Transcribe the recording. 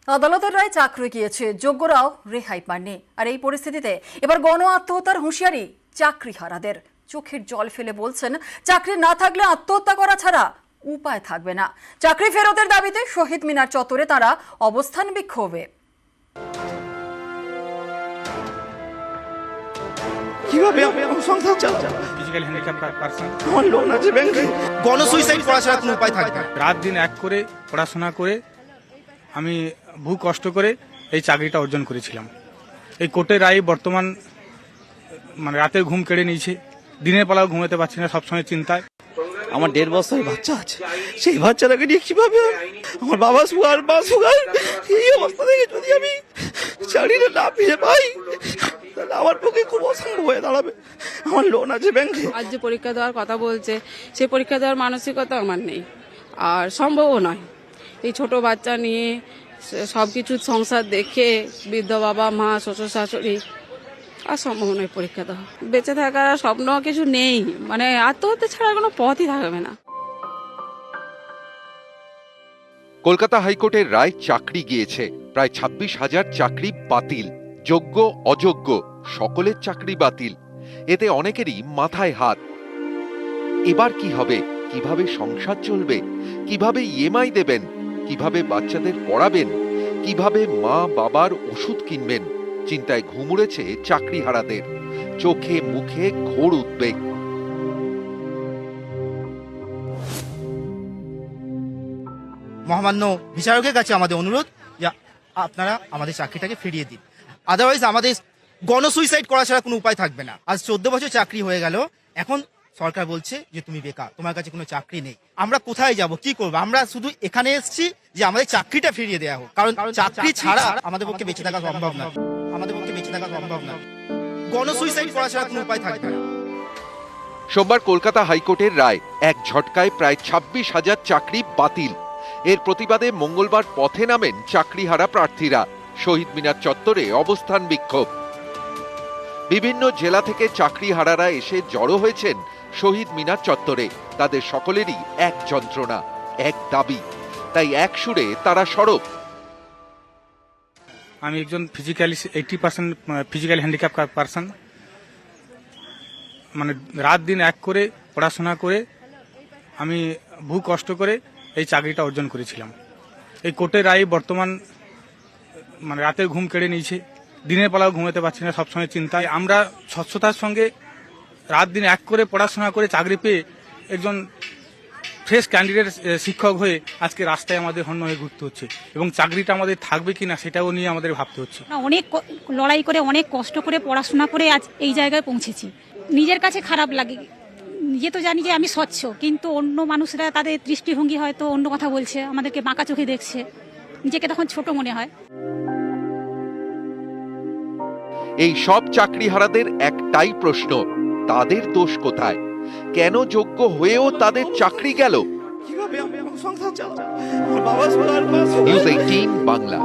আদালতের রায় চাকরি গিয়েছে, যোগ্যরাও রেহাই পাননি। আর এই পরিস্থিতিতে এবার গণ আত্মহত্যার হুঁশিয়ারি চাকরি হারাদের। চোখের জল ফেলে বলছেন, চাকরি না থাকলে আত্মহত্যা করা ছাড়া উপায় থাকবে না। চাকরি ফেরতের দাবিতে শহীদ মিনার চত্বরে তারা অবস্থান বিক্ষোভে। কিভাবে সংসার চালাবো? ফিজিক্যাল হ্যান্ডিক্যাপ পারসন, আমার লোন আছে ব্যাংকে। গণসুইসাইড করা ছাড়া কোনো উপায় থাকবে না। রাত দিন এক করে পড়াশোনা করে আমি বহু কষ্ট করে এই চাকরিটা অর্জন করেছিলাম। এই কোর্টের রায় বর্তমান রাতের ঘুম কেড়ে নিয়েছে। দিনের বেলাও ঘুমাতে পারছি না, সবসময় চিন্তায়। আমার 1.5 বছরের বাচ্চা আছে, সেই বাচ্চাটাকে নিয়ে কিভাবে? আমার বাবা সুগার, মা সুগার। এই অবস্থা থেকে যদি আমি চাকরিটা না পেয়ে পাই তাহলে আমার পক্ষে খুব অসম্ভব হয়ে দাঁড়াবে। আমার লোন আছে ব্যাংকে। আজ যে পরীক্ষা দেওয়ার কথা বলছে, সেই পরীক্ষা দেওয়ার মানসিকতা আমার নেই, আর সম্ভবও নয়। এই ছোট বাচ্চা নিয়ে সবকিছু সংসার দেখে বৃদ্ধ বাবা মা শ্বশুর শাশুড়ি, আর সম্ভব নয় পরীক্ষা দেওয়া। বেঁচে থাকার স্বপ্ন কিছু নেই, আত্মহত্যা ছাড়া কোনো পথই থাকবে না। কলকাতা হাইকোর্টের রায় চাকরি গিয়েছে। প্রায় 26,000 চাকরি বাতিল। যোগ্য অযোগ্য সকলের চাকরি বাতিল। এতে অনেকেরই মাথায় হাত। এবার কি হবে? কিভাবে সংসার চলবে? কিভাবে ইএমআই দেবেন? কিভাবে বাচ্চাদের পড়াবেন? কিভাবে মা বাবার ওষুধ কিনবেন? চিন্তায় ঘুম উড়েছে চাকরি হারাদের। চোখে মুখে ঘোর উদ্বেগ। মহামান্য বিচারকের কাছে আমাদের অনুরোধ যে আপনারা আমাদের চাকরিটাকে ফিরিয়ে দিন। আদারওয়াইজ আমাদের গণসুইসাইড করা ছাড়া কোনো উপায় থাকবে না। আজ 14 বছর চাকরি হয়ে গেল, এখন সরকার বলছে যে তুমি বেকার, তোমার কাছে কোনো চাকরি নেই। আমরা কোথায় যাব, কি করবো? আমরা শুধু এখানে এসেছি যে আমাদের চাকরিটা ফিরিয়ে দেওয়া হোক, কারণ চাকরি ছাড়া আমাদের পক্ষে বেঁচে থাকা সম্ভব না। আমাদের পক্ষে বেঁচে থাকা সম্ভব না। গণসুইসাইড করা ছাড়া কোনো উপায় থাকবে না। সোমবার কলকাতা হাইকোর্টের রায়, এক ঝটকায় প্রায় 26,000 চাকরি বাতিল। এর প্রতিবাদে মঙ্গলবার পথে নামেন চাকরিহারা প্রার্থীরা। শহীদ মিনার চত্বরে অবস্থান বিক্ষোভ। বিভিন্ন জেলা থেকে চাকরিহারারা এসে জড়ো হয়েছেন শহীদ মিনার চত্বরে। তাদের সকলেরই এক যন্ত্রণা, এক দাবি। তাই এক সুরে তারা সরব। আমি একজন 80% ফিজিক্যাল হ্যান্ডিক্যাপ পারসন। রাত দিন এক করে পড়াশোনা করে আমি বহু কষ্ট করে এই চাকরিটা অর্জন করেছিলাম। এই কোর্টের রায় বর্তমান রাতের ঘুম কেড়ে নিয়েছে। দিনের বেলাও ঘুমাতে পারছি না, সবসময় চিন্তায়। আমরা স্বচ্ছতার সঙ্গে রাত দিন এক করে পড়াশোনা করে চাকরি পেয়ে একজন ফ্রেশ ক্যান্ডিডেট শিক্ষক হয়ে আজকে রাস্তায় আমাদের হন্য হয়ে ঘুরতে হচ্ছে, এবং চাকরিটা আমাদের থাকবে কিনা সেটাও নিয়ে আমাদের ভাবতে হচ্ছে। অনেক লড়াই করে, অনেক কষ্ট করে পড়াশোনা করে আজ এই জায়গায় পৌঁছেছি। নিজের কাছে খারাপ লাগে, নিজে তো জানি যে আমি স্বচ্ছ, কিন্তু অন্য মানুষরা তাদের দৃষ্টিভঙ্গি হয়তো অন্য কথা বলছে, আমাদেরকে বাঁকা চোখে দেখছে, নিজেকে তখন ছোট মনে হয়। এই সব চাকরিহারাদের একটাই প্রশ্ন, তাদের দোষ কোথায়? কেন যোগ্য হয়েও তাদের চাকরি গেল? কিভাবে সংসার চালাবো? আমার বাবা সুগার, মা সুগার। নিউজ 18 বাংলা।